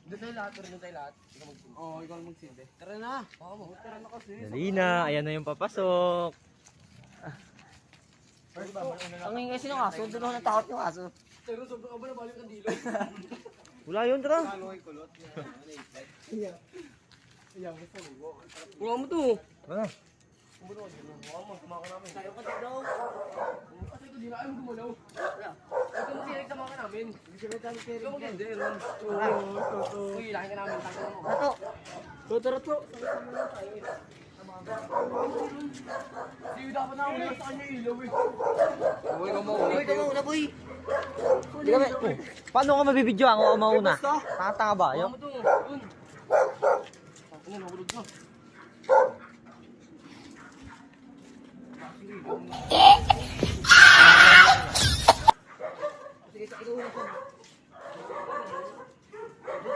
Doon tayo lahat, doon tayo lahat. Oo, ikaw magsilbi. Tara na. Oo, tara na kasi. Dali na, ayan na yung papasok. Ang ingay sino aso, doon ako natakot yung aso. Pero sobrang ka ba nabalik ang dilo? Wala yun, tara. Wala mo to. Ano? Tayo ka daw. Kasi ito, di na ayaw gumalaw. Ito masirig sa mga namin. Ikaw maganda yun. Uy, laki ka namin. Tangka mo. Ato. Totoo. Hindi dapat na ako sa kanya ilaw eh. Uy, ka mauna boy. Di kami, paano ka mabibidyo ako o mauna? Tanga ba? Wala Yung, mo to. Dun. Ano, nahulog na.